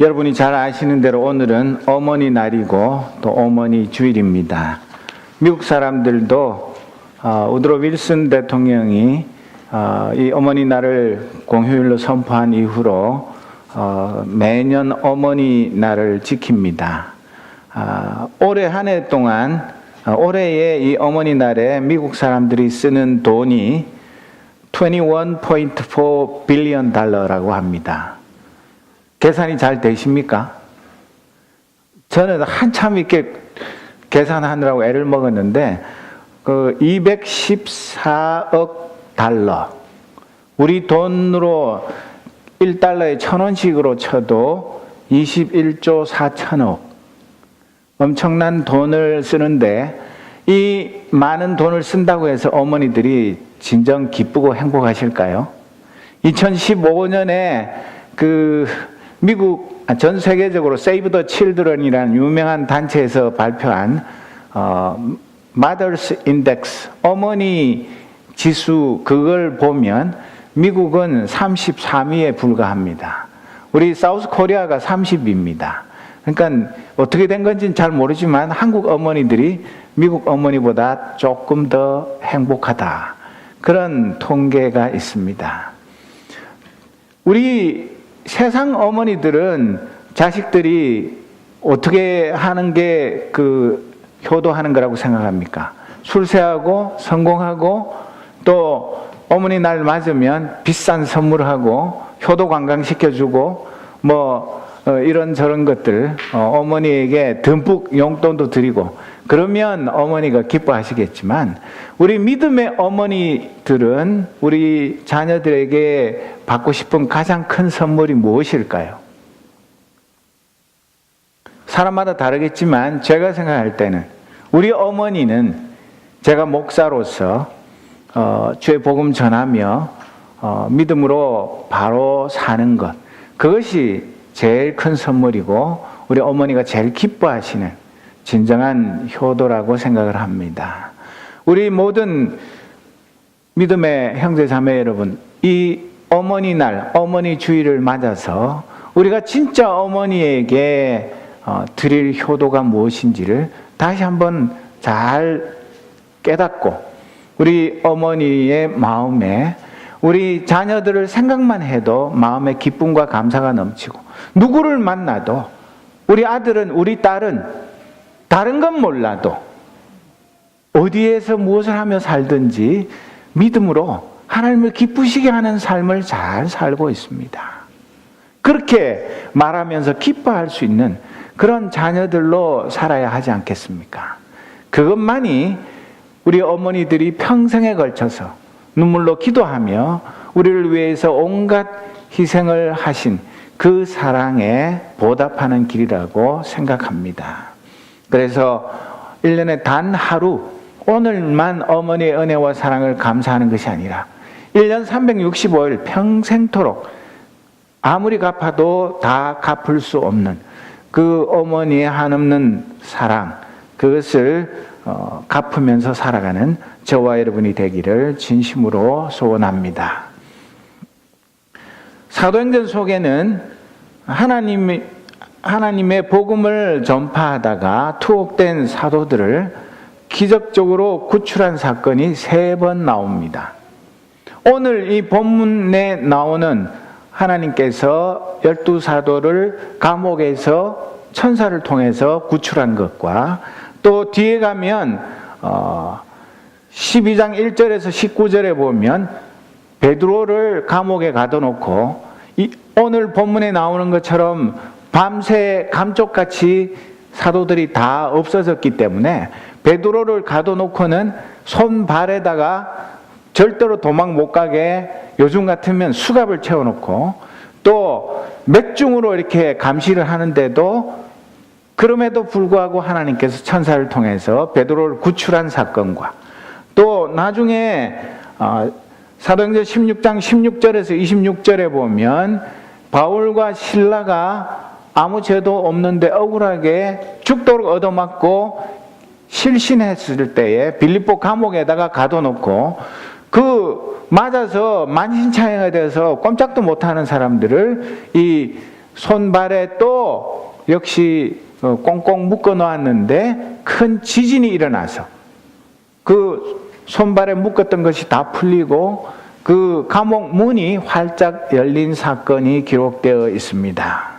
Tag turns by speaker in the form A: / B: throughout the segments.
A: 여러분이 잘 아시는 대로 오늘은 어머니 날이고 또 어머니 주일입니다. 미국 사람들도 우드로 윌슨 대통령이 이 어머니 날을 공휴일로 선포한 이후로 매년 어머니 날을 지킵니다. 올해 한 해 동안 올해의 이 어머니 날에 미국 사람들이 쓰는 돈이 21.4 빌리언 달러라고 합니다. 계산이 잘 되십니까? 저는 한참 이렇게 계산하느라고 애를 먹었는데 214억 달러, 우리 돈으로 1달러에 1,000원씩으로 쳐도 21조 4천억, 엄청난 돈을 쓰는데 이 많은 돈을 쓴다고 해서 어머니들이 진정 기쁘고 행복하실까요? 2015년에 미국 전 세계적으로 Save the Children이라는 유명한 단체에서 발표한 Mothers Index, 어머니 지수, 그걸 보면 미국은 33위에 불과합니다. 우리 사우스 코리아가 30위입니다. 그러니까 어떻게 된 건지는 잘 모르지만 한국 어머니들이 미국 어머니보다 조금 더 행복하다, 그런 통계가 있습니다. 우리 세상 어머니들은 자식들이 어떻게 하는 게 효도하는 거라고 생각합니까? 술세하고 성공하고 또 어머니 날 맞으면 비싼 선물하고 효도 관광시켜주고 이런저런 것들, 어머니에게 듬뿍 용돈도 드리고 그러면 어머니가 기뻐하시겠지만, 우리 믿음의 어머니들은 우리 자녀들에게 받고 싶은 가장 큰 선물이 무엇일까요? 사람마다 다르겠지만 제가 생각할 때는 우리 어머니는, 제가 목사로서 주의 복음 전하며 믿음으로 바로 사는 것, 그것이 제일 큰 선물이고 우리 어머니가 제일 기뻐하시는 진정한 효도라고 생각을 합니다. 우리 모든 믿음의 형제 자매 여러분, 이 어머니 날, 어머니 주일을 맞아서 우리가 진짜 어머니에게 드릴 효도가 무엇인지를 다시 한번 잘 깨닫고, 우리 어머니의 마음에 우리 자녀들을 생각만 해도 마음에 기쁨과 감사가 넘치고, 누구를 만나도 우리 아들은, 우리 딸은 다른 건 몰라도 어디에서 무엇을 하며 살든지 믿음으로 하나님을 기쁘시게 하는 삶을 잘 살고 있습니다. 그렇게 말하면서 기뻐할 수 있는 그런 자녀들로 살아야 하지 않겠습니까? 그것만이 우리 어머니들이 평생에 걸쳐서 눈물로 기도하며 우리를 위해서 온갖 희생을 하신 그 사랑에 보답하는 길이라고 생각합니다. 그래서 1년에 단 하루, 오늘만 어머니의 은혜와 사랑을 감사하는 것이 아니라 1년 365일 평생토록 아무리 갚아도 다 갚을 수 없는 그 어머니의 한없는 사랑, 그것을 갚으면서 살아가는 저와 여러분이 되기를 진심으로 소원합니다. 사도행전 속에는 하나님의 복음을 전파하다가 투옥된 사도들을 기적적으로 구출한 사건이 3번 나옵니다. 오늘 이 본문에 나오는 하나님께서 12사도를 감옥에서 천사를 통해서 구출한 것과, 또 뒤에 가면 12장 1절에서 19절에 보면 베드로를 감옥에 가둬놓고, 오늘 본문에 나오는 것처럼 밤새 감쪽같이 사도들이 다 없어졌기 때문에 베드로를 가둬놓고는 손발에다가 절대로 도망 못 가게 요즘 같으면 수갑을 채워놓고, 또 맥중으로 이렇게 감시를 하는데도 그럼에도 불구하고 하나님께서 천사를 통해서 베드로를 구출한 사건과, 또 나중에 사도행전 16장 16절에서 26절에 보면 바울과 실라가 아무 죄도 없는데 억울하게 죽도록 얻어맞고 실신했을 때에 빌립보 감옥에다가 가둬놓고, 맞아서 만신창이가 돼서 꼼짝도 못하는 사람들을 이 손발에 또 역시 꽁꽁 묶어 놓았는데 큰 지진이 일어나서 그 손발에 묶었던 것이 다 풀리고 그 감옥 문이 활짝 열린 사건이 기록되어 있습니다.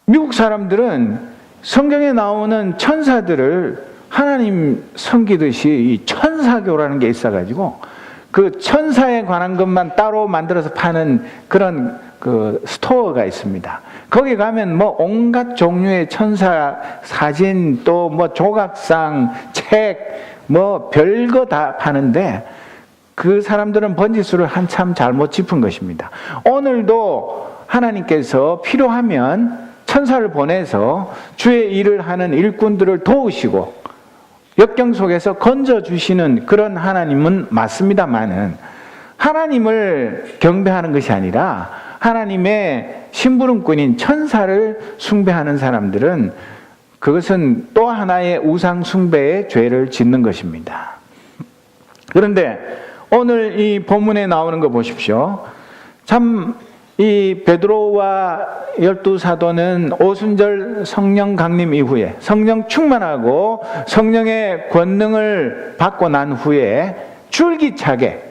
A: 미국 사람들은 성경에 나오는 천사들을 하나님 섬기듯이 이 천사교라는 게 있어가지고 그 천사에 관한 것만 따로 만들어서 파는 그런 그 스토어가 있습니다. 거기 가면 뭐 온갖 종류의 천사 사진 또 뭐 조각상 책 뭐 별거 다 파는데 그 사람들은 번지수를 한참 잘못 짚은 것입니다. 오늘도 하나님께서 필요하면 천사를 보내서 주의 일을 하는 일꾼들을 도우시고 역경 속에서 건져주시는 그런 하나님은 맞습니다만은 하나님을 경배하는 것이 아니라 하나님의 심부름꾼인 천사를 숭배하는 사람들은 그것은 또 하나의 우상 숭배의 죄를 짓는 것입니다. 그런데 오늘 이 본문에 나오는 거 보십시오. 참 이 베드로와 12사도는 오순절 성령 강림 이후에 성령 충만하고 성령의 권능을 받고 난 후에 줄기차게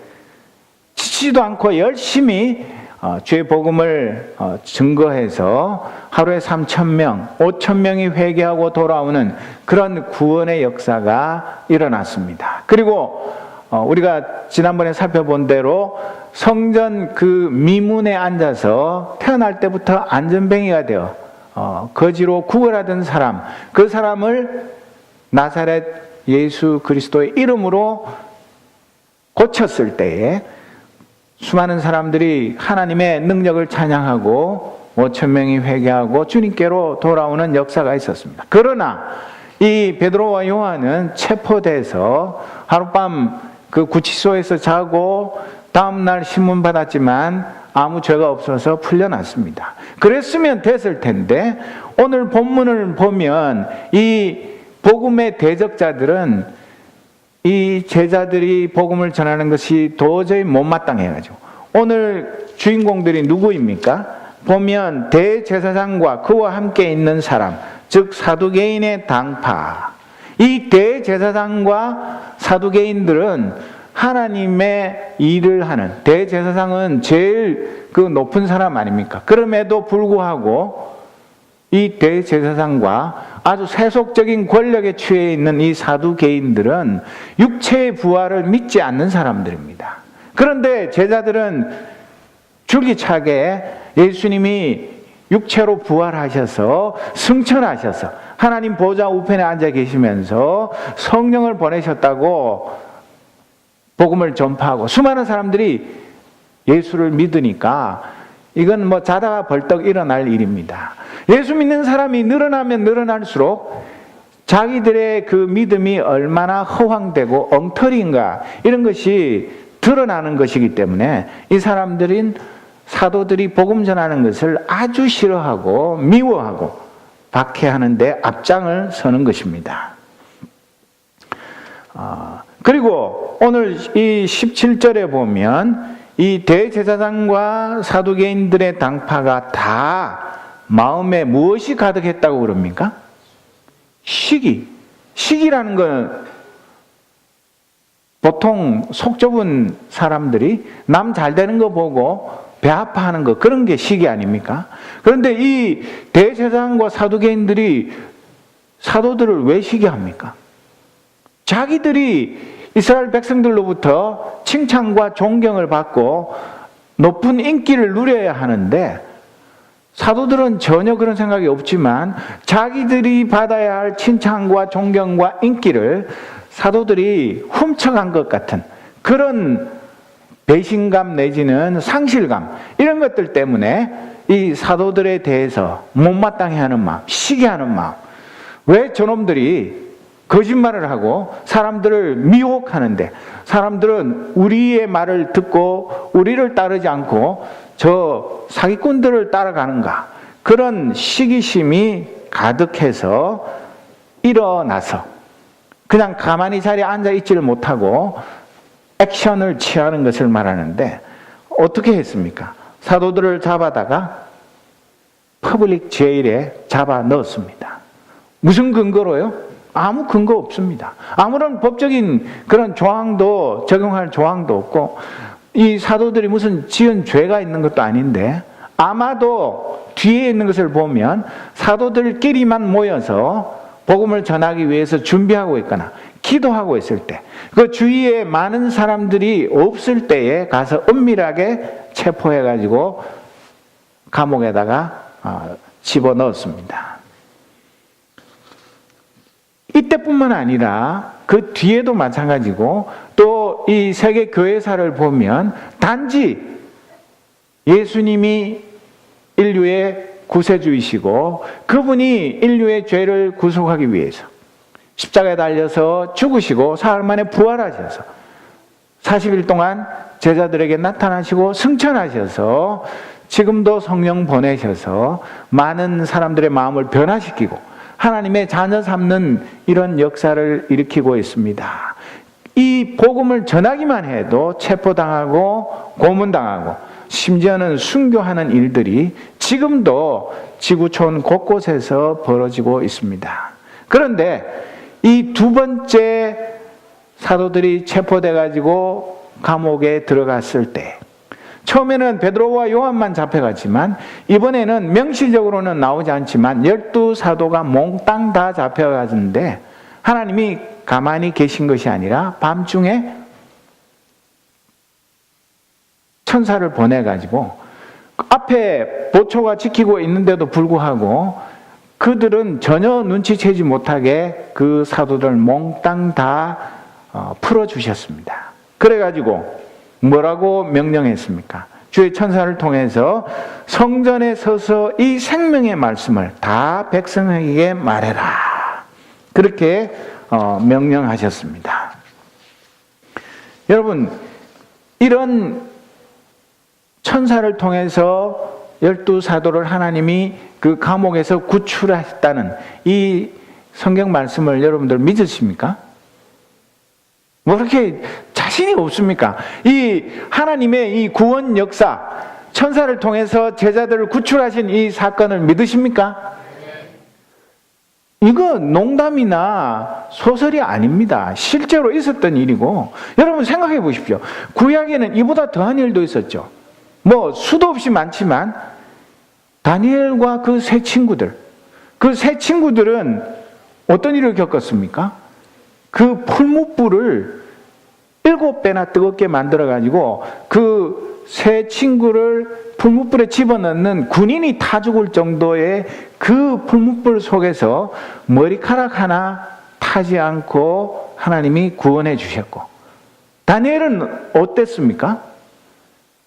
A: 지치지도 않고 열심히 주의 복음을 증거해서 하루에 3,000명, 5,000명이 회개하고 돌아오는 그런 구원의 역사가 일어났습니다. 그리고 우리가 지난번에 살펴본 대로 성전 그 미문에 앉아서 태어날 때부터 안전뱅이가 되어 거지로 구걸하던 사람, 그 사람을 나사렛 예수 그리스도의 이름으로 고쳤을 때에 수많은 사람들이 하나님의 능력을 찬양하고 5,000명이 회개하고 주님께로 돌아오는 역사가 있었습니다. 그러나 이 베드로와 요한은 체포돼서 하룻밤 그 구치소에서 자고 다음날 신문 받았지만 아무 죄가 없어서 풀려났습니다. 그랬으면 됐을 텐데 오늘 본문을 보면 이 복음의 대적자들은 이 제자들이 복음을 전하는 것이 도저히 못마땅해가지고 오늘 주인공들이 누구입니까? 보면 대제사장과 그와 함께 있는 사람, 즉 사두개인의 당파. 이 대제사장과 사두개인들은 하나님의 일을 하는, 대제사장은 제일 그 높은 사람 아닙니까? 그럼에도 불구하고 이 대제사장과 아주 세속적인 권력에 취해 있는 이 사두개인들은 육체의 부활을 믿지 않는 사람들입니다. 그런데 제자들은 줄기차게 예수님이 육체로 부활하셔서 승천하셔서 하나님 보좌 우편에 앉아 계시면서 성령을 보내셨다고 복음을 전파하고 수많은 사람들이 예수를 믿으니까 이건 뭐 자다가 벌떡 일어날 일입니다. 예수 믿는 사람이 늘어나면 늘어날수록 자기들의 그 믿음이 얼마나 허황되고 엉터리인가 이런 것이 드러나는 것이기 때문에 이 사람들인 사도들이 복음 전하는 것을 아주 싫어하고 미워하고 박해하는데 앞장을 서는 것입니다. 그리고 오늘 이 17절에 보면 이 대제사장과 사두개인들의 당파가 다 마음에 무엇이 가득했다고 그럽니까? 시기라는 건 보통 속 좁은 사람들이 남 잘 되는 거 보고 배 아파하는 거, 그런 게 시기 아닙니까? 그런데 이 대제사장과 사두개인들이 사도들을 왜 시기합니까? 자기들이 이스라엘 백성들로부터 칭찬과 존경을 받고 높은 인기를 누려야 하는데 사도들은 전혀 그런 생각이 없지만 자기들이 받아야 할 칭찬과 존경과 인기를 사도들이 훔쳐간 것 같은 그런 배신감 내지는 상실감 이런 것들 때문에 이 사도들에 대해서 못마땅해 하는 마음, 시기하는 마음. 왜 저놈들이 거짓말을 하고 사람들을 미혹하는데 사람들은 우리의 말을 듣고 우리를 따르지 않고 저 사기꾼들을 따라가는가, 그런 시기심이 가득해서 일어나서 그냥 가만히 자리에 앉아 있지를 못하고 액션을 취하는 것을 말하는데 어떻게 했습니까? 사도들을 잡아다가 퍼블릭 제일에 잡아 넣었습니다. 무슨 근거로요? 아무 근거 없습니다. 아무런 법적인 그런 조항도 적용할 조항도 없고, 이 사도들이 무슨 지은 죄가 있는 것도 아닌데, 아마도 뒤에 있는 것을 보면 사도들끼리만 모여서 복음을 전하기 위해서 준비하고 있거나 기도하고 있을 때, 그 주위에 많은 사람들이 없을 때에 가서 은밀하게 체포해가지고 감옥에다가 집어넣었습니다. 이때뿐만 아니라 그 뒤에도 마찬가지고, 또 이 세계 교회사를 보면 단지 예수님이 인류의 구세주이시고 그분이 인류의 죄를 구속하기 위해서 십자가에 달려서 죽으시고 사흘 만에 부활하셔서 40일 동안 제자들에게 나타나시고 승천하셔서 지금도 성령 보내셔서 많은 사람들의 마음을 변화시키고 하나님의 자녀 삼는 이런 역사를 일으키고 있습니다. 이 복음을 전하기만 해도 체포당하고 고문당하고 심지어는 순교하는 일들이 지금도 지구촌 곳곳에서 벌어지고 있습니다. 그런데 이 두 번째 사도들이 체포돼 가지고 감옥에 들어갔을 때, 처음에는 베드로와 요한만 잡혀갔지만 이번에는 명시적으로는 나오지 않지만 12사도가 몽땅 다 잡혀갔는데, 하나님이 가만히 계신 것이 아니라 밤중에 천사를 보내가지고 앞에 보초가 지키고 있는데도 불구하고 그들은 전혀 눈치채지 못하게 그 사도들 몽땅 다 풀어주셨습니다. 그래가지고 뭐라고 명령했습니까? 주의 천사를 통해서 성전에 서서 이 생명의 말씀을 다 백성에게 말해라. 그렇게 명령하셨습니다. 여러분, 이런 천사를 통해서 12사도를 하나님이 그 감옥에서 구출하셨다는 이 성경 말씀을 여러분들 믿으십니까? 뭐 그렇게 자신이 없습니까? 이 하나님의 이 구원 역사, 천사를 통해서 제자들을 구출하신 이 사건을 믿으십니까? 이거 농담이나 소설이 아닙니다. 실제로 있었던 일이고, 여러분 생각해 보십시오. 구약에는 이보다 더한 일도 있었죠. 뭐 수도 없이 많지만 다니엘과 그 세 친구들은 어떤 일을 겪었습니까? 그 풀무불을 7배나 뜨겁게 만들어 가지고 그 세 친구를 풀무불에 집어넣는 군인이 타 죽을 정도의 그 풀무불 속에서 머리카락 하나 타지 않고 하나님이 구원해 주셨고, 다니엘은 어땠습니까?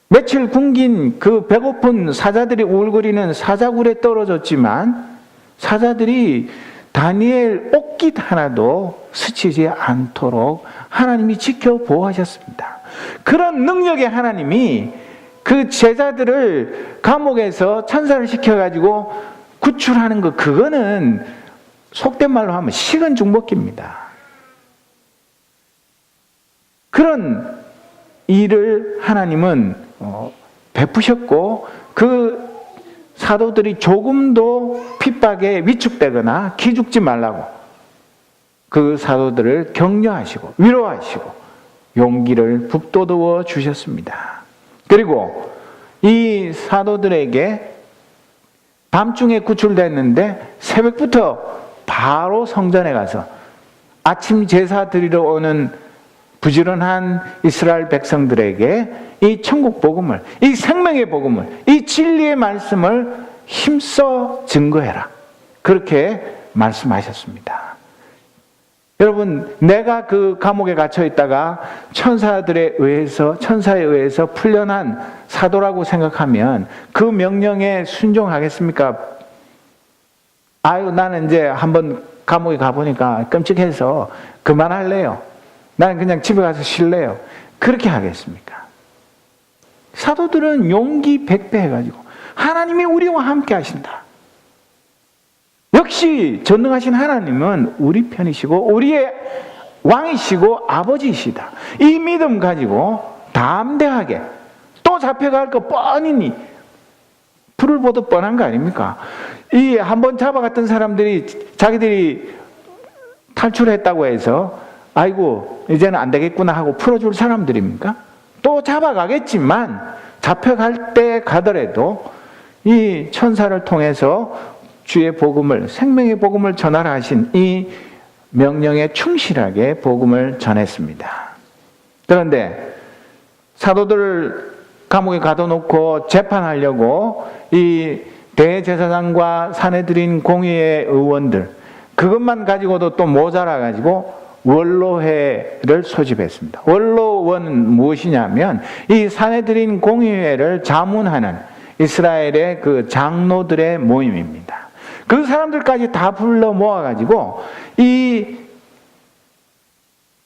A: 며칠 굶긴 그 배고픈 사자들이 울거리는 사자굴에 떨어졌지만 사자들이 다니엘 옷깃 하나도 스치지 않도록 하나님이 지켜 보호하셨습니다. 그런 능력의 하나님이 그 제자들을 감옥에서 천사를 시켜가지고 구출하는 것, 그거는 속된 말로 하면 식은 죽 먹기입니다. 그런 일을 하나님은 베푸셨고, 그 사도들이 조금도 핍박에 위축되거나 기죽지 말라고 그 사도들을 격려하시고 위로하시고 용기를 북돋워 주셨습니다. 그리고 이 사도들에게 밤중에 구출됐는데 새벽부터 바로 성전에 가서 아침 제사 드리러 오는 부지런한 이스라엘 백성들에게 이 천국 복음을, 이 생명의 복음을, 이 진리의 말씀을 힘써 증거해라. 그렇게 말씀하셨습니다. 여러분, 내가 그 감옥에 갇혀 있다가 천사에 의해서 풀려난 사도라고 생각하면 그 명령에 순종하겠습니까? 아유, 나는 이제 한번 감옥에 가보니까 끔찍해서 그만할래요. 나는 그냥 집에 가서 쉴래요. 그렇게 하겠습니까? 사도들은 용기 100배 해가지고 하나님이 우리와 함께 하신다. 역시 전능하신 하나님은 우리 편이시고 우리의 왕이시고 아버지이시다. 이 믿음 가지고 담대하게 또 또 잡혀갈 거 뻔히 불을 보듯 뻔한 거 아닙니까? 이 한번 잡아갔던 사람들이 자기들이 탈출했다고 해서 아이고 이제는 안 되겠구나 하고 풀어줄 사람들입니까? 또 잡아가겠지만 잡혀갈 때 가더라도 이 천사를 통해서 주의 복음을, 생명의 복음을 전하라 하신 이 명령에 충실하게 복음을 전했습니다. 그런데 사도들을 감옥에 가둬놓고 재판하려고 이 대제사장과 산헤드린 공의회 의원들, 그것만 가지고도 또 모자라가지고 원로회를 소집했습니다. 원로원은 무엇이냐면 이 산헤드린 공의회를 자문하는 이스라엘의 그 장로들의 모임입니다. 그 사람들까지 다 불러 모아가지고 이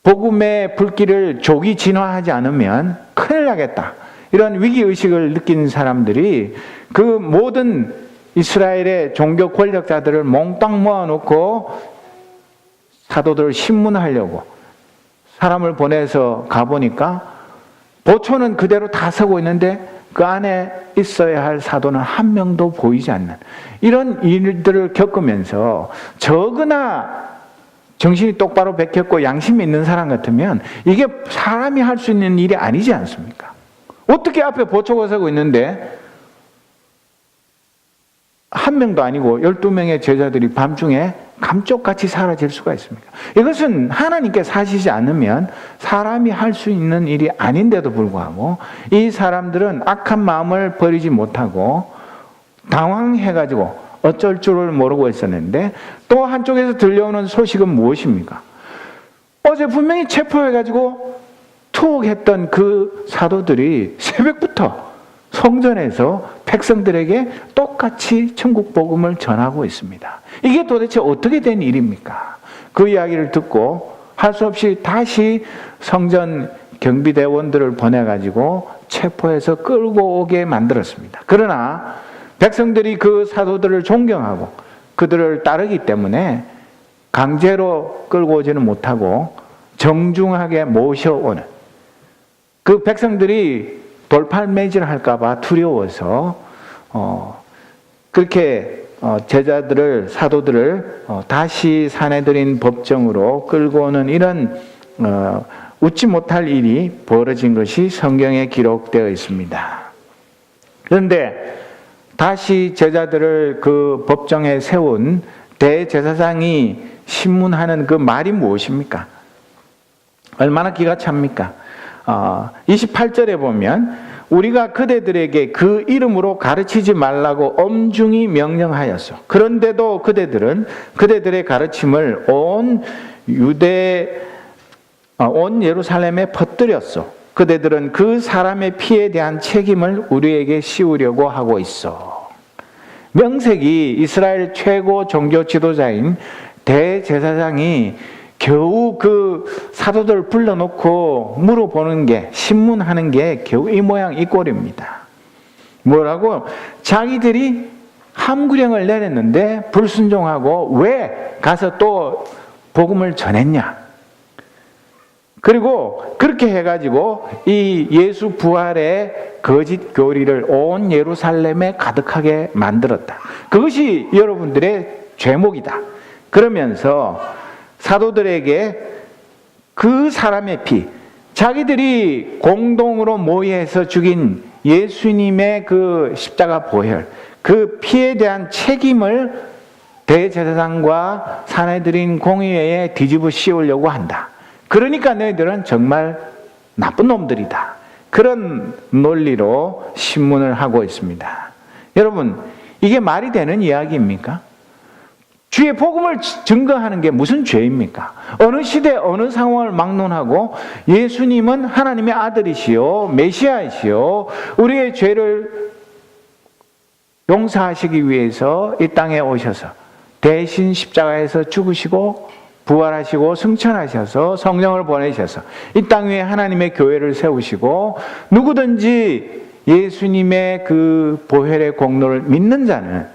A: 복음의 불길을 조기 진화하지 않으면 큰일 나겠다, 이런 위기의식을 느낀 사람들이 그 모든 이스라엘의 종교 권력자들을 몽땅 모아놓고 사도들을 신문하려고 사람을 보내서 가보니까 보초는 그대로 다 서고 있는데 그 안에 있어야 할 사도는 한 명도 보이지 않는 이런 일들을 겪으면서 적으나 정신이 똑바로 베꼈고 양심이 있는 사람 같으면 이게 사람이 할 수 있는 일이 아니지 않습니까? 어떻게 앞에 보초가 서고 있는데 한 명도 아니고 12명의 제자들이 밤중에 감쪽같이 사라질 수가 있습니까? 이것은 하나님께서 하시지 않으면 사람이 할 수 있는 일이 아닌데도 불구하고 이 사람들은 악한 마음을 버리지 못하고 당황해가지고 어쩔 줄을 모르고 있었는데 또 한쪽에서 들려오는 소식은 무엇입니까? 어제 분명히 체포해가지고 투옥했던 그 사도들이 새벽부터 성전에서 백성들에게 똑같이 천국 복음을 전하고 있습니다. 이게 도대체 어떻게 된 일입니까? 그 이야기를 듣고 할 수 없이 다시 성전 경비대원들을 보내가지고 체포해서 끌고 오게 만들었습니다. 그러나 백성들이 그 사도들을 존경하고 그들을 따르기 때문에 강제로 끌고 오지는 못하고 정중하게 모셔오는, 그 백성들이 돌팔매질을 할까봐 두려워서 그렇게 제자들을, 사도들을 다시 산헤드린 법정으로 끌고 오는 이런 웃지 못할 일이 벌어진 것이 성경에 기록되어 있습니다. 그런데 다시 제자들을 그 법정에 세운 대제사장이 신문하는 그 말이 무엇입니까? 얼마나 기가 찹니까? 28절에 보면 우리가 그대들에게 그 이름으로 가르치지 말라고 엄중히 명령하였어. 그런데도 그대들은 그대들의 가르침을 온 예루살렘에 퍼뜨렸어. 그대들은 그 사람의 피에 대한 책임을 우리에게 씌우려고 하고 있어. 명색이 이스라엘 최고 종교 지도자인 대제사장이 겨우 그 사도들 불러놓고 물어보는 게, 신문하는 게 겨우 이 모양 이 꼴입니다. 뭐라고? 자기들이 함구령을 내렸는데 불순종하고 왜 가서 또 복음을 전했냐? 그리고 그렇게 해가지고 이 예수 부활의 거짓 교리를 온 예루살렘에 가득하게 만들었다. 그것이 여러분들의 죄목이다. 그러면서 사도들에게 그 사람의 피, 자기들이 공동으로 모의해서 죽인 예수님의 그 십자가 보혈, 그 피에 대한 책임을 대제사장과 산헤드린 공의회에 뒤집어 씌우려고 한다. 그러니까 너희들은 정말 나쁜 놈들이다. 그런 논리로 신문을 하고 있습니다. 여러분, 이게 말이 되는 이야기입니까? 주의 복음을 증거하는 게 무슨 죄입니까? 어느 시대 어느 상황을 막론하고 예수님은 하나님의 아들이시요 메시아이시요 우리의 죄를 용서하시기 위해서 이 땅에 오셔서 대신 십자가에서 죽으시고 부활하시고 승천하셔서 성령을 보내셔서 이 땅 위에 하나님의 교회를 세우시고 누구든지 예수님의 그 보혈의 공로를 믿는 자는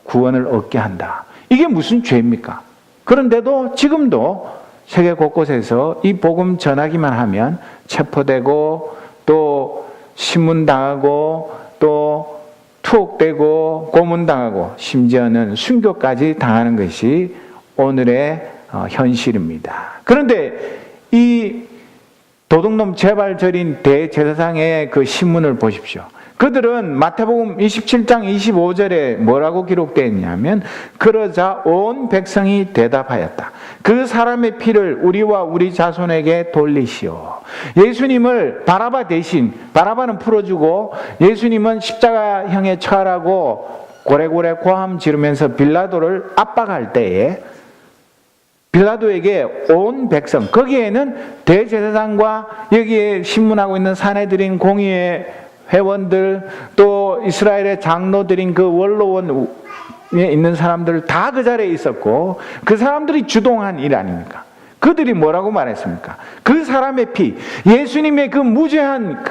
A: 구원을 얻게 한다. 이게 무슨 죄입니까? 그런데도 지금도 세계 곳곳에서 이 복음 전하기만 하면 체포되고 또 신문당하고 또 투옥되고 고문당하고 심지어는 순교까지 당하는 것이 오늘의 현실입니다. 그런데 이 도둑놈 재발절인 대제사장의 그 신문을 보십시오. 그들은 마태복음 27장 25절에 뭐라고 기록되어 있냐면, 그러자 온 백성이 대답하였다. 그 사람의 피를 우리와 우리 자손에게 돌리시오. 예수님을 바라바 대신, 바라바는 풀어주고 예수님은 십자가형에 처하라고 고래고래 고함 지르면서 빌라도를 압박할 때에 빌라도에게 온 백성, 거기에는 대제사장과 여기에 신문하고 있는 사내들인 공의회 회원들, 또 이스라엘의 장로들인 그 원로원에 있는 사람들 다 그 자리에 있었고, 그 사람들이 주동한 일 아닙니까? 그들이 뭐라고 말했습니까? 그 사람의 피, 예수님의 그 무죄한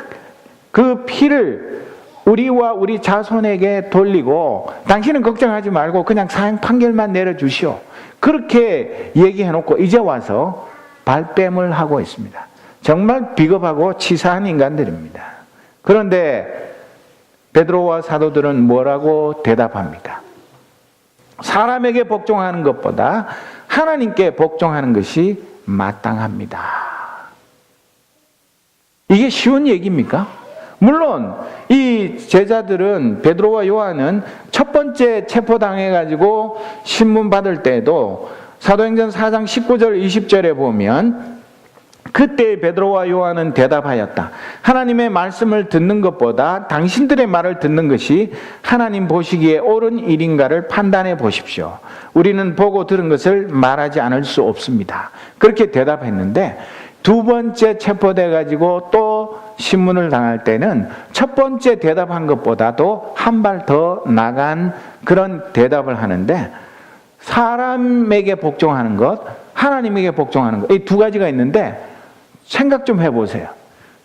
A: 그 피를 우리와 우리 자손에게 돌리고 당신은 걱정하지 말고 그냥 사형 판결만 내려주시오. 그렇게 얘기해놓고 이제 와서 발뺌을 하고 있습니다. 정말 비겁하고 치사한 인간들입니다. 그런데 베드로와 사도들은 뭐라고 대답합니까? 사람에게 복종하는 것보다 하나님께 복종하는 것이 마땅합니다. 이게 쉬운 얘기입니까? 물론 이 제자들은, 베드로와 요한은 첫 번째 체포당해가지고 신문 받을 때에도 사도행전 4장 19절 20절에 보면, 그때 베드로와 요한은 대답하였다. 하나님의 말씀을 듣는 것보다 당신들의 말을 듣는 것이 하나님 보시기에 옳은 일인가를 판단해 보십시오. 우리는 보고 들은 것을 말하지 않을 수 없습니다. 그렇게 대답했는데, 두 번째 체포돼 가지고 또 신문을 당할 때는 첫 번째 대답한 것보다도 한 발 더 나간 그런 대답을 하는데, 사람에게 복종하는 것, 하나님에게 복종하는 것, 이 두 가지가 있는데 생각 좀 해보세요.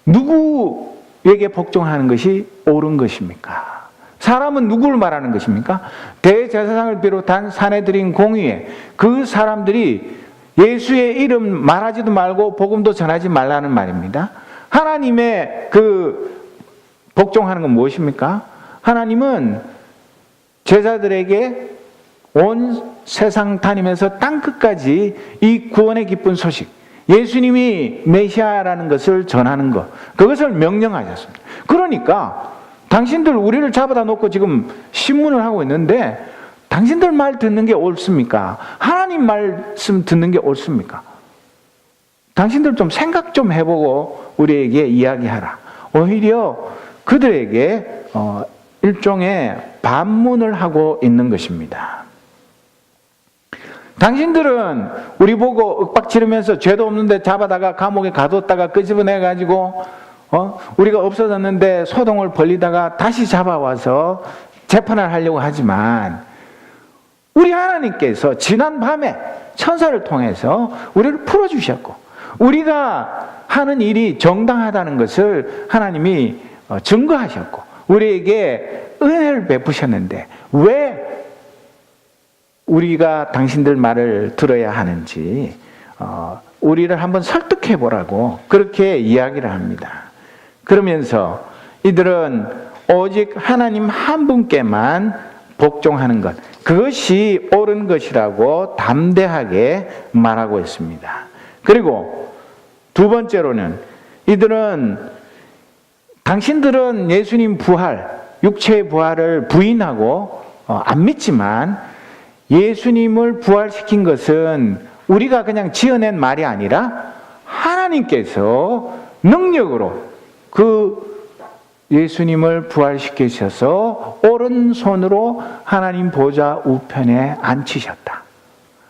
A: 누구에게 복종하는 것이 옳은 것입니까? 사람은 누구를 말하는 것입니까? 대제사장을 비롯한 사내들인 공의회, 그 사람들이 예수의 이름 말하지도 말고 복음도 전하지 말라는 말입니다. 하나님의 그 복종하는 건 무엇입니까? 하나님은 제자들에게 온 세상 다니면서 땅끝까지 이 구원의 기쁜 소식, 예수님이 메시아라는 것을 전하는 것, 그것을 명령하셨습니다. 그러니까 당신들 우리를 잡아다 놓고 지금 신문을 하고 있는데, 당신들 말 듣는 게 옳습니까? 하나님 말씀 듣는 게 옳습니까? 당신들 좀 생각 좀 해보고 우리에게 이야기하라. 오히려 그들에게 일종의 반문을 하고 있는 것입니다. 당신들은 우리 보고 윽박지르면서 죄도 없는데 잡아다가 감옥에 가뒀다가 끄집어내가지고 우리가 없어졌는데 소동을 벌리다가 다시 잡아와서 재판을 하려고 하지만, 우리 하나님께서 지난 밤에 천사를 통해서 우리를 풀어주셨고, 우리가 하는 일이 정당하다는 것을 하나님이 증거하셨고, 우리에게 은혜를 베푸셨는데 왜 우리가 당신들 말을 들어야 하는지 우리를 한번 설득해 보라고 그렇게 이야기를 합니다. 그러면서 이들은 오직 하나님 한 분께만 복종하는 것, 그것이 옳은 것이라고 담대하게 말하고 있습니다. 그리고 두 번째로는, 이들은 당신들은 예수님 부활, 육체의 부활을 부인하고 안 믿지만, 예수님을 부활시킨 것은 우리가 그냥 지어낸 말이 아니라 하나님께서 능력으로 그 예수님을 부활시키셔서 오른손으로 하나님 보좌 우편에 앉히셨다.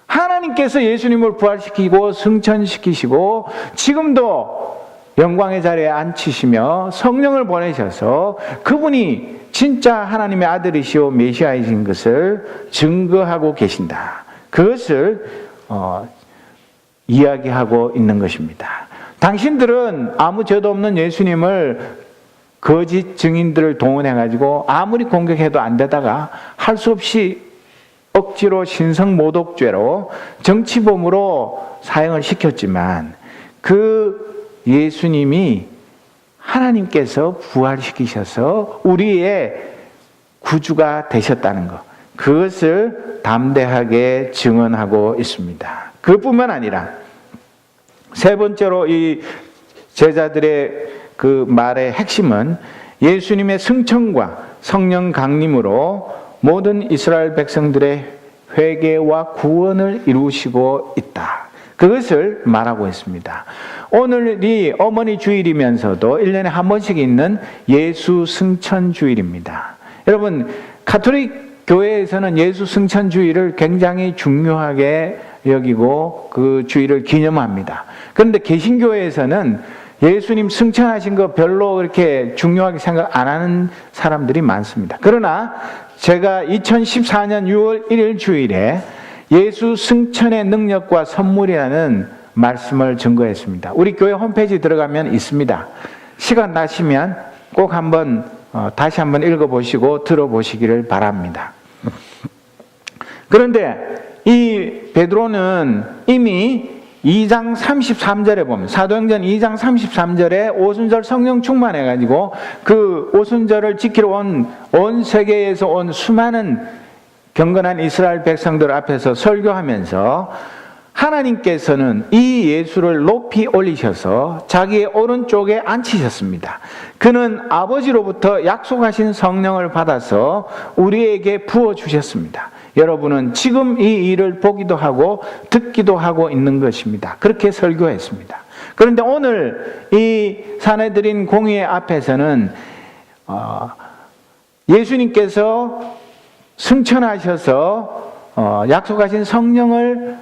A: 하나님께서 예수님을 부활시키고 승천시키시고 지금도 영광의 자리에 앉히시며 성령을 보내셔서 그분이 진짜 하나님의 아들이시오 메시아이신 것을 증거하고 계신다. 그것을 이야기하고 있는 것입니다. 당신들은 아무 죄도 없는 예수님을 거짓 증인들을 동원해가지고 아무리 공격해도 안 되다가 할 수 없이 억지로 신성모독죄로 정치범으로 사형을 시켰지만, 그 예수님이 하나님께서 부활시키셔서 우리의 구주가 되셨다는 것, 그것을 담대하게 증언하고 있습니다. 그뿐만 아니라 세 번째로 이 제자들의 그 말의 핵심은 예수님의 승천과 성령 강림으로 모든 이스라엘 백성들의 회개와 구원을 이루시고 있다. 그것을 말하고 있습니다. 오늘이 어머니 주일이면서도 1년에 한 번씩 있는 예수 승천 주일입니다. 여러분, 가톨릭 교회에서는 예수 승천 주일을 굉장히 중요하게 여기고 그 주일을 기념합니다. 그런데 개신교회에서는 예수님 승천하신 거 별로 그렇게 중요하게 생각 안 하는 사람들이 많습니다. 그러나 제가 2014년 6월 1일 주일에 예수 승천의 능력과 선물이라는 말씀을 증거했습니다. 우리 교회 홈페이지 들어가면 있습니다. 시간 나시면 꼭 다시 한번 읽어보시고 들어보시기를 바랍니다. 그런데 이 베드로는 이미 2장 33절에 보면, 사도행전 2장 33절에 오순절 성령 충만해가지고 그 오순절을 지키러 온 세계에서 온 수많은 경건한 이스라엘 백성들 앞에서 설교하면서 하나님께서는 이 예수를 높이 올리셔서 자기의 오른쪽에 앉히셨습니다. 그는 아버지로부터 약속하신 성령을 받아서 우리에게 부어주셨습니다. 여러분은 지금 이 일을 보기도 하고 듣기도 하고 있는 것입니다. 그렇게 설교했습니다. 그런데 오늘 이 사내들인 공의회 앞에서는 예수님께서 승천하셔서 약속하신 성령을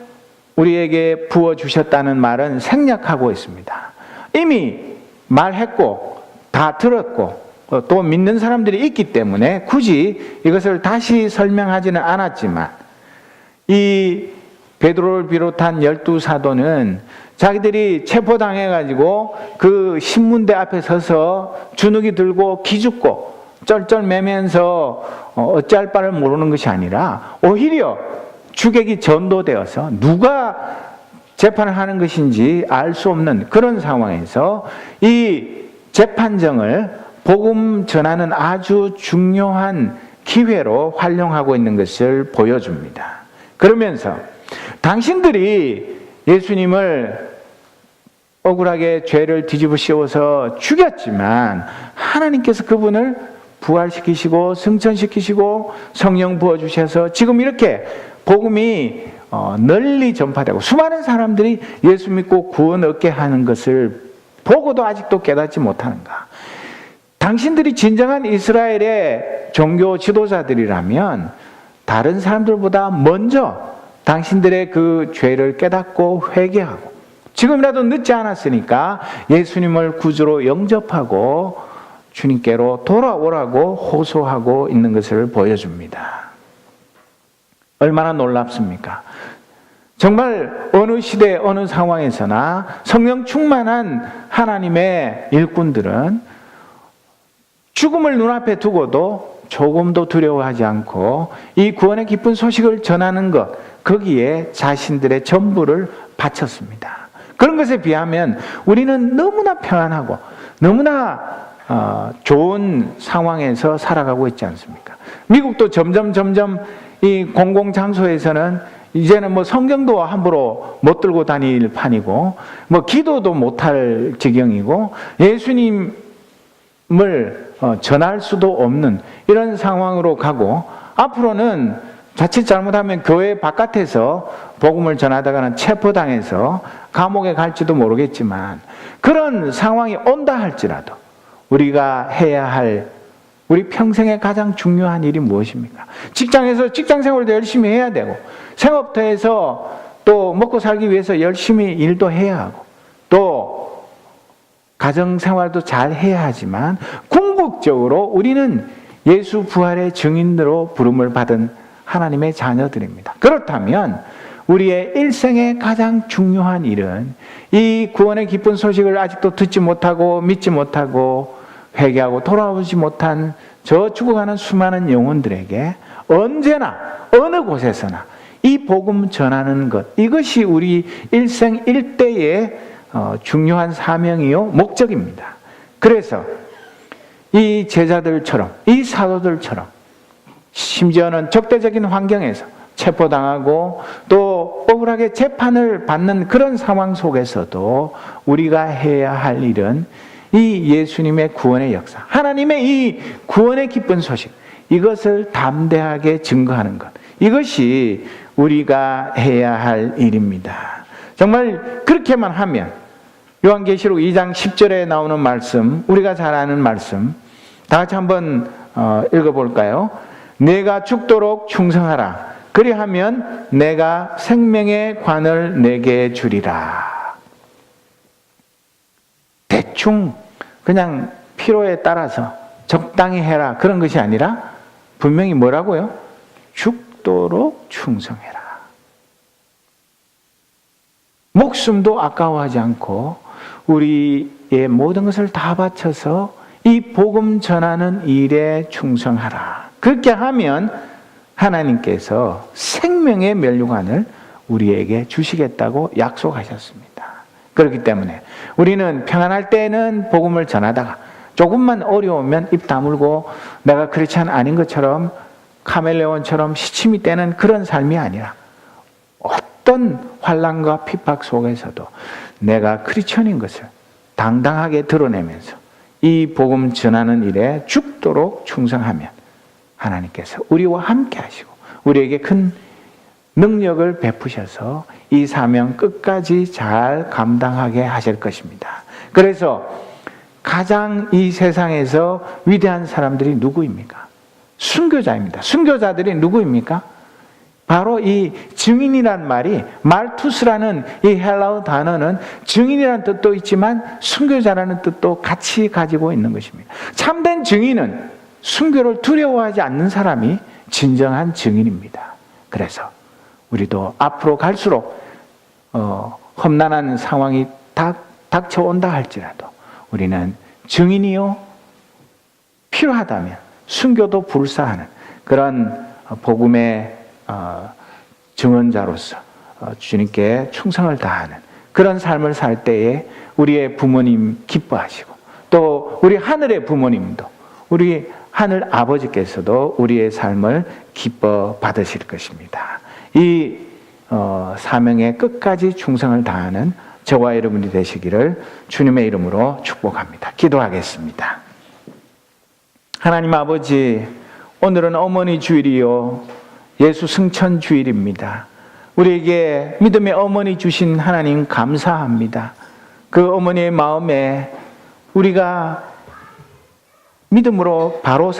A: 우리에게 부어주셨다는 말은 생략하고 있습니다. 이미 말했고 다 들었고 또 믿는 사람들이 있기 때문에 굳이 이것을 다시 설명하지는 않았지만, 이 베드로를 비롯한 12사도는 자기들이 체포당해가지고 그 신문대 앞에 서서 주눅이 들고 기죽고 쩔쩔매면서 어찌할 바를 모르는 것이 아니라 오히려 주객이 전도되어서 누가 재판을 하는 것인지 알 수 없는 그런 상황에서 이 재판정을 복음 전하는 아주 중요한 기회로 활용하고 있는 것을 보여줍니다. 그러면서 당신들이 예수님을 억울하게 죄를 뒤집어 씌워서 죽였지만 하나님께서 그분을 부활시키시고 승천시키시고 성령 부어주셔서 지금 이렇게 복음이 널리 전파되고 수많은 사람들이 예수 믿고 구원 얻게 하는 것을 보고도 아직도 깨닫지 못하는가? 당신들이 진정한 이스라엘의 종교 지도자들이라면 다른 사람들보다 먼저 당신들의 그 죄를 깨닫고 회개하고 지금이라도 늦지 않았으니까 예수님을 구주로 영접하고 주님께로 돌아오라고 호소하고 있는 것을 보여줍니다. 얼마나 놀랍습니까? 정말 어느 시대 어느 상황에서나 성령 충만한 하나님의 일꾼들은 죽음을 눈앞에 두고도 조금도 두려워하지 않고 이 구원의 기쁜 소식을 전하는 것, 거기에 자신들의 전부를 바쳤습니다. 그런 것에 비하면 우리는 너무나 평안하고 너무나 좋은 상황에서 살아가고 있지 않습니까? 미국도 점점 이 공공장소에서는 이제는 뭐 성경도 함부로 못 들고 다닐 판이고 뭐 기도도 못할 지경이고 예수님을 전할 수도 없는 이런 상황으로 가고, 앞으로는 자칫 잘못하면 교회 바깥에서 복음을 전하다가는 체포당해서 감옥에 갈지도 모르겠지만, 그런 상황이 온다 할지라도 우리가 해야 할 우리 평생에 가장 중요한 일이 무엇입니까? 직장에서 직장 생활도 열심히 해야 되고, 생업터에서 또 먹고 살기 위해서 열심히 일도 해야 하고, 또 가정 생활도 잘 해야 하지만 궁극적으로 우리는 예수 부활의 증인으로 부름을 받은 하나님의 자녀들입니다. 그렇다면 우리의 일생의 가장 중요한 일은 이 구원의 기쁜 소식을 아직도 듣지 못하고 믿지 못하고 회개하고 돌아오지 못한 저 죽어가는 수많은 영혼들에게 언제나 어느 곳에서나 이 복음 전하는 것, 이것이 우리 일생 일대의 중요한 사명이요 목적입니다. 그래서 이 제자들처럼, 이 사도들처럼, 심지어는 적대적인 환경에서 체포당하고 또 억울하게 재판을 받는 그런 상황 속에서도 우리가 해야 할 일은 이 예수님의 구원의 역사, 하나님의 이 구원의 기쁜 소식, 이것을 담대하게 증거하는 것, 이것이 우리가 해야 할 일입니다. 정말 그렇게만 하면 요한계시록 2장 10절에 나오는 말씀, 우리가 잘 아는 말씀, 다 같이 한번 읽어볼까요? 내가 죽도록 충성하라. 그리하면 내가 생명의 관을 내게 주리라. 대충 그냥 필요에 따라서 적당히 해라, 그런 것이 아니라 분명히 뭐라고요? 죽도록 충성해라. 목숨도 아까워하지 않고 우리의 모든 것을 다 바쳐서 이 복음 전하는 일에 충성하라. 그렇게 하면 하나님께서 생명의 면류관을 우리에게 주시겠다고 약속하셨습니다. 그렇기 때문에 우리는 평안할 때는 복음을 전하다가 조금만 어려우면 입 다물고 내가 크리스찬 아닌 것처럼 카멜레온처럼 시침이 떼는 그런 삶이 아니라 어떤 환난과 핍박 속에서도 내가 크리스찬인 것을 당당하게 드러내면서 이 복음 전하는 일에 죽도록 충성하면 하나님께서 우리와 함께 하시고 우리에게 큰 능력을 베푸셔서 이 사명 끝까지 잘 감당하게 하실 것입니다. 그래서 가장 이 세상에서 위대한 사람들이 누구입니까? 순교자입니다. 순교자들이 누구입니까? 바로 이 증인이란 말이, 말투스라는 이 헬라어 단어는 증인이라는 뜻도 있지만 순교자라는 뜻도 같이 가지고 있는 것입니다. 참된 증인은 순교를 두려워하지 않는 사람이 진정한 증인입니다. 그래서 우리도 앞으로 갈수록 험난한 상황이 닥쳐온다 할지라도 우리는 증인이요, 필요하다면 순교도 불사하는 그런 복음의 증언자로서 주님께 충성을 다하는 그런 삶을 살 때에 우리의 부모님 기뻐하시고 또 우리 하늘의 부모님도, 우리 하늘 아버지께서도 우리의 삶을 기뻐 받으실 것입니다. 이 사명에 끝까지 충성을 다하는 저와 여러분이 되시기를 주님의 이름으로 축복합니다. 기도하겠습니다. 하나님 아버지, 오늘은 어머니 주일이요 예수 승천 주일입니다. 우리에게 믿음의 어머니 주신 하나님 감사합니다. 그 어머니의 마음에 우리가 믿음으로 바로